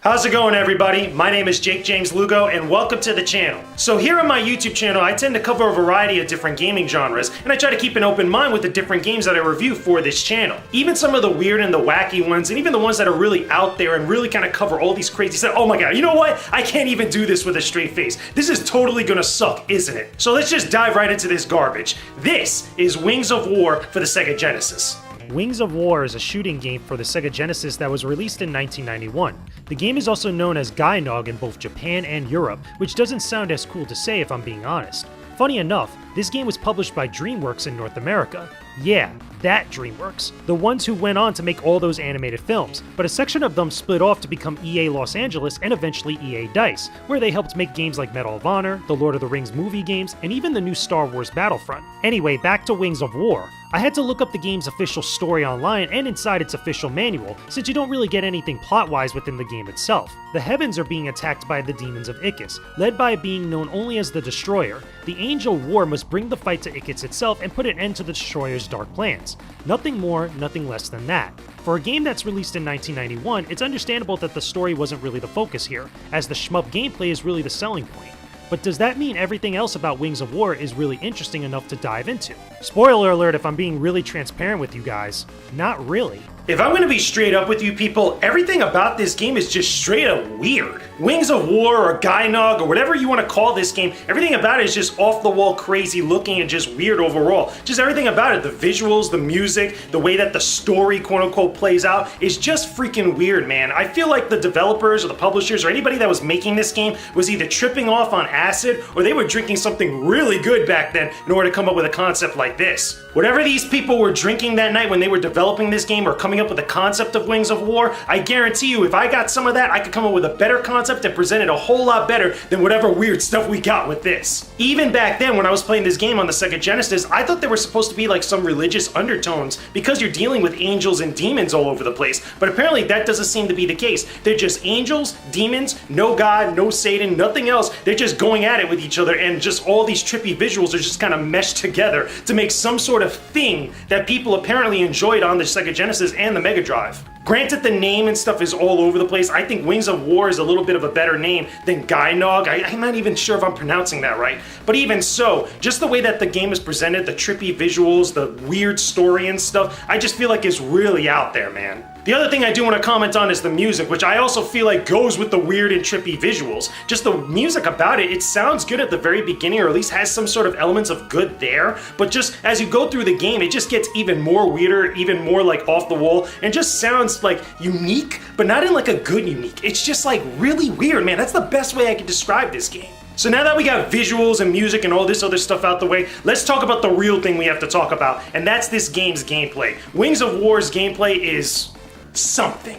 How's it going, everybody? My name is Jakejames Lugo, and welcome to the channel. So here on my YouTube channel, I tend to cover a variety of different gaming genres, and I try to keep an open mind with the different games that I review for this channel. Even some of the weird and the wacky ones, and even the ones that are really out there and really kind of cover all these crazy stuff. Oh my god, you know what? I can't even do this with a straight face. This is totally gonna suck, isn't it? So let's just dive right into this garbage. This is Wings of Wor for the SEGA Genesis. Wings of Wor is a shooting game for the SEGA Genesis that was released in 1991. The game is also known as Gynoug in both Japan and Europe, which doesn't sound as cool to say if I'm being honest. Funny enough, this game was published by DreamWorks in North America. Yeah, that DreamWorks. The ones who went on to make all those animated films, but a section of them split off to become EA Los Angeles and eventually EA DICE, where they helped make games like Medal of Honor, the Lord of the Rings movie games, and even the new Star Wars Battlefront. Anyway, back to Wings of Wor. I had to look up the game's official story online and inside its official manual, since you don't really get anything plot-wise within the game itself. The heavens are being attacked by the demons of Ickis, led by a being known only as the Destroyer. The Angel War must bring the fight to Ickis itself and put an end to the Destroyer's dark plans. Nothing more, nothing less than that. For a game that's released in 1991, it's understandable that the story wasn't really the focus here, as the shmup gameplay is really the selling point. But does that mean everything else about Wings of Wor is really interesting enough to dive into? Spoiler alert if I'm being really transparent with you guys. Not really. If I'm gonna be straight up with you people, everything about this game is just straight up weird. Wings of Wor or Gynoug or whatever you want to call this game, everything about it is just off the wall crazy looking and just weird overall. Just everything about it, the visuals, the music, the way that the story quote unquote plays out is just freaking weird, man. I feel like the developers or the publishers or anybody that was making this game was either tripping off on acid or they were drinking something really good back then in order to come up with a concept like this. Whatever these people were drinking that night when they were developing this game or coming up with the concept of Wings of Wor, I guarantee you if I got some of that, I could come up with a better concept and present it a whole lot better than whatever weird stuff we got with this. Even back then when I was playing this game on the SEGA Genesis, I thought there were supposed to be like some religious undertones because you're dealing with angels and demons all over the place, but apparently that doesn't seem to be the case. They're just angels, demons, no God, no Satan, nothing else. They're just going at it with each other and just all these trippy visuals are just kind of meshed together to make some sort of thing that people apparently enjoyed on the SEGA Genesis and the Mega Drive. Granted, the name and stuff is all over the place. I think Wings of Wor is a little bit of a better name than Gynoug. I'm not even sure if I'm pronouncing that right. But even so, just the way that the game is presented, the trippy visuals, the weird story and stuff, I just feel like it's really out there, man. The other thing I do want to comment on is the music, which I also feel like goes with the weird and trippy visuals. Just the music about it, it sounds good at the very beginning, or at least has some sort of elements of good there, but just as you go through the game, it just gets even more weirder, even more like off the wall, and just sounds like unique, but not in like a good unique. It's just like really weird, man. That's the best way I could describe this game. So now that we got visuals and music and all this other stuff out the way, let's talk about the real thing we have to talk about, and that's this game's gameplay. Wings of Wor's gameplay is something.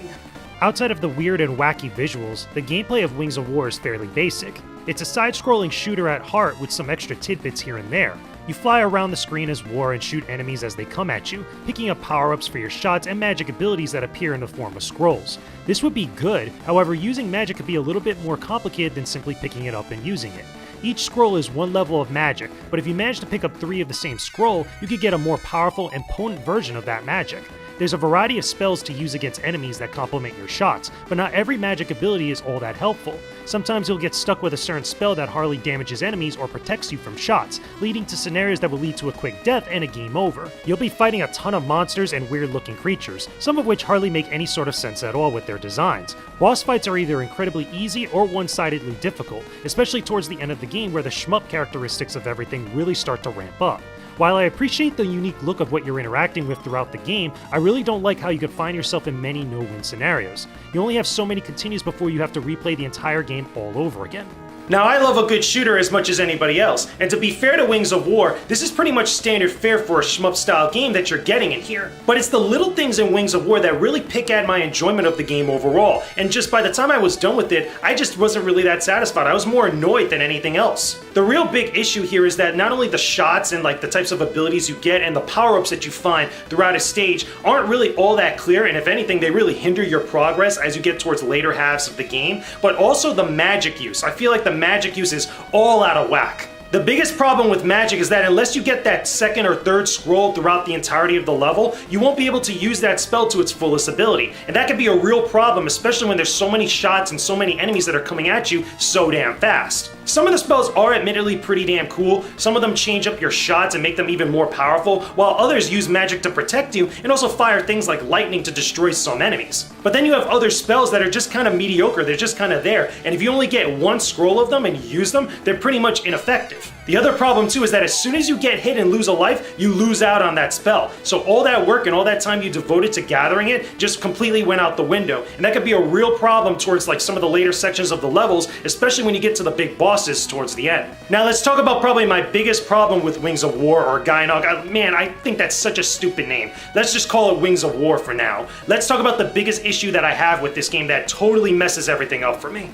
Outside of the weird and wacky visuals, the gameplay of Wings of Wor is fairly basic. It's a side-scrolling shooter at heart with some extra tidbits here and there. You fly around the screen as Wor and shoot enemies as they come at you, picking up power-ups for your shots and magic abilities that appear in the form of scrolls. This would be good, however using magic could be a little bit more complicated than simply picking it up and using it. Each scroll is one level of magic, but if you manage to pick up 3 of the same scroll, you could get a more powerful and potent version of that magic. There's a variety of spells to use against enemies that complement your shots, but not every magic ability is all that helpful. Sometimes you'll get stuck with a certain spell that hardly damages enemies or protects you from shots, leading to scenarios that will lead to a quick death and a game over. You'll be fighting a ton of monsters and weird-looking creatures, some of which hardly make any sort of sense at all with their designs. Boss fights are either incredibly easy or one-sidedly difficult, especially towards the end of the game where the shmup characteristics of everything really start to ramp up. While I appreciate the unique look of what you're interacting with throughout the game, I really don't like how you could find yourself in many no-win scenarios. You only have so many continues before you have to replay the entire game all over again. Now, I love a good shooter as much as anybody else, and to be fair to Wings of Wor, this is pretty much standard fare for a shmup-style game that you're getting in here. But it's the little things in Wings of Wor that really pick at my enjoyment of the game overall, and just by the time I was done with it, I just wasn't really that satisfied. I was more annoyed than anything else. The real big issue here is that not only the shots and like the types of abilities you get and the power-ups that you find throughout a stage aren't really all that clear, and if anything, they really hinder your progress as you get towards later halves of the game, but also the magic use. I feel like the magic use is all out of whack. The biggest problem with magic is that unless you get that second or third scroll throughout the entirety of the level, you won't be able to use that spell to its fullest ability. And that can be a real problem, especially when there's so many shots and so many enemies that are coming at you so damn fast. Some of the spells are admittedly pretty damn cool. Some of them change up your shots and make them even more powerful, while others use magic to protect you and also fire things like lightning to destroy some enemies. But then you have other spells that are just kind of mediocre, they're just kind of there, and if you only get one scroll of them and you use them, they're pretty much ineffective. The other problem too is that as soon as you get hit and lose a life, you lose out on that spell. So all that work and all that time you devoted to gathering it just completely went out the window. And that could be a real problem towards like some of the later sections of the levels, especially when you get to the big bosses towards the end. Now let's talk about probably my biggest problem with Wings of Wor or Gynoug. Man, I think that's such a stupid name. Let's just call it Wings of Wor for now. Let's talk about the biggest issue that I have with this game that totally messes everything up for me.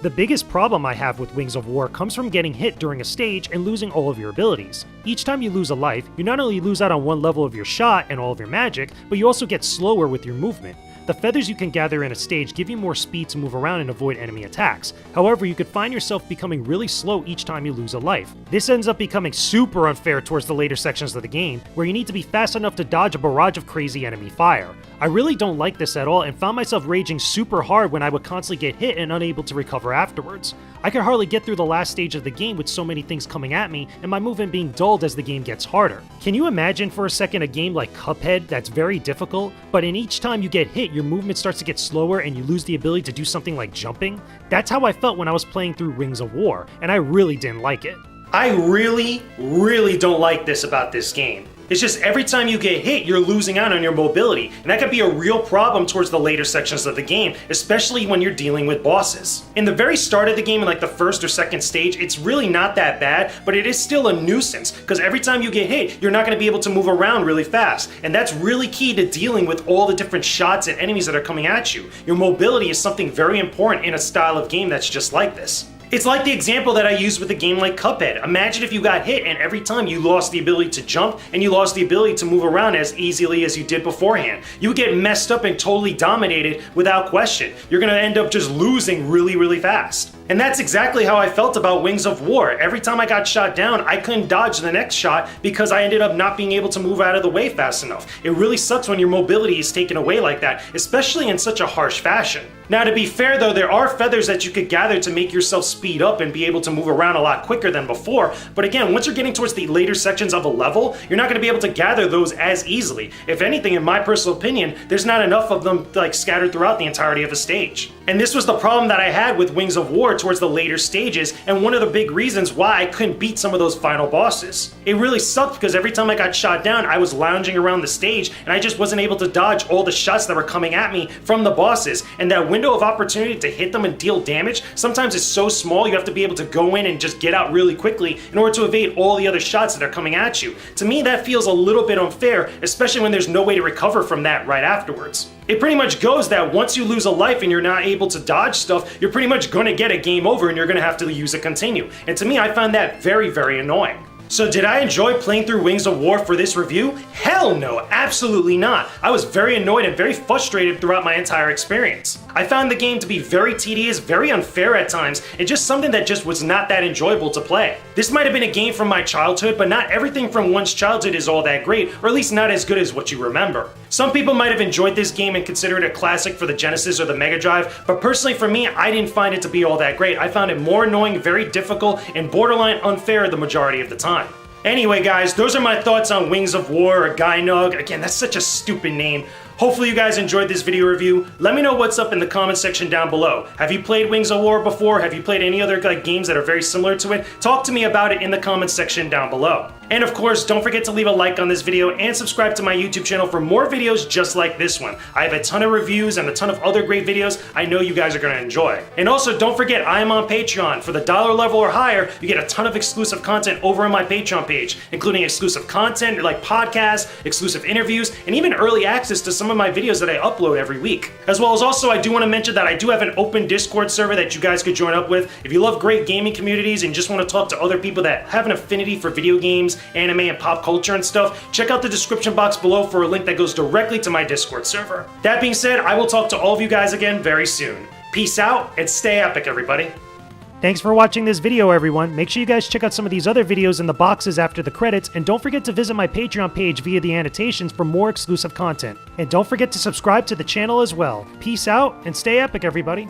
The biggest problem I have with Wings of Wor comes from getting hit during a stage and losing all of your abilities. Each time you lose a life, you not only lose out on one level of your shot and all of your magic, but you also get slower with your movement. The feathers you can gather in a stage give you more speed to move around and avoid enemy attacks. However, you could find yourself becoming really slow each time you lose a life. This ends up becoming super unfair towards the later sections of the game, where you need to be fast enough to dodge a barrage of crazy enemy fire. I really don't like this at all and found myself raging super hard when I would constantly get hit and unable to recover afterwards. I could hardly get through the last stage of the game with so many things coming at me and my movement being dulled as the game gets harder. Can you imagine for a second a game like Cuphead that's very difficult, but in each time you get hit your movement starts to get slower and you lose the ability to do something like jumping? That's how I felt when I was playing through Wings of Wor, and I really didn't like it. I really don't like this about this game. It's just every time you get hit, you're losing out on your mobility, and that could be a real problem towards the later sections of the game, especially when you're dealing with bosses. In the very start of the game, in like the first or second stage, it's really not that bad, but it is still a nuisance, because every time you get hit, you're not going to be able to move around really fast, and that's really key to dealing with all the different shots and enemies that are coming at you. Your mobility is something very important in a style of game that's just like this. It's like the example that I used with a game like Cuphead. Imagine if you got hit and every time you lost the ability to jump and you lost the ability to move around as easily as you did beforehand. You get messed up and totally dominated without question. You're gonna end up just losing really fast. And that's exactly how I felt about Wings of Wor. Every time I got shot down, I couldn't dodge the next shot because I ended up not being able to move out of the way fast enough. It really sucks when your mobility is taken away like that, especially in such a harsh fashion. Now, to be fair though, there are feathers that you could gather to make yourself speed up and be able to move around a lot quicker than before, but again, once you're getting towards the later sections of a level, you're not going to be able to gather those as easily. If anything, in my personal opinion, there's not enough of them like scattered throughout the entirety of a stage. And this was the problem that I had with Wings of Wor towards the later stages, and one of the big reasons why I couldn't beat some of those final bosses. It really sucked because every time I got shot down, I was lounging around the stage and I just wasn't able to dodge all the shots that were coming at me from the bosses, and that window of opportunity to hit them and deal damage, sometimes it's so small you have to be able to go in and just get out really quickly in order to evade all the other shots that are coming at you. To me, that feels a little bit unfair, especially when there's no way to recover from that right afterwards. It pretty much goes that once you lose a life and you're not able to dodge stuff, you're pretty much gonna get a game over and you're gonna have to use a continue. And to me, I found that very annoying. So did I enjoy playing through Wings of Wor for this review? Hell no, absolutely not. I was very annoyed and very frustrated throughout my entire experience. I found the game to be very tedious, very unfair at times, and just something that just was not that enjoyable to play. This might have been a game from my childhood, but not everything from one's childhood is all that great, or at least not as good as what you remember. Some people might have enjoyed this game and consider it a classic for the Genesis or the Mega Drive, but personally for me, I didn't find it to be all that great. I found it more annoying, very difficult, and borderline unfair the majority of the time. Anyway guys, those are my thoughts on Wings of Wor or Gynoug. Again, that's such a stupid name. Hopefully you guys enjoyed this video review. Let me know what's up in the comment section down below. Have you played Wings of Wor before? Have you played any other games that are very similar to it? Talk to me about it in the comment section down below. And of course, don't forget to leave a like on this video and subscribe to my YouTube channel for more videos just like this one. I have a ton of reviews and a ton of other great videos I know you guys are going to enjoy. And also, don't forget, I am on Patreon. For the $1 level or higher, you get a ton of exclusive content over on my Patreon page, including exclusive content like podcasts, exclusive interviews, and even early access to some of my videos that I upload every week. As well as also, I do want to mention that I do have an open Discord server that you guys could join up with. If you love great gaming communities and just want to talk to other people that have an affinity for video games, anime, and pop culture and stuff, check out the description box below for a link that goes directly to my Discord server. That being said, I will talk to all of you guys again very soon. Peace out and stay epic, everybody. Thanks for watching this video, everyone. Make sure you guys check out some of these other videos in the boxes after the credits, and don't forget to visit my Patreon page via the annotations for more exclusive content. And don't forget to subscribe to the channel as well. Peace out, and stay epic, everybody.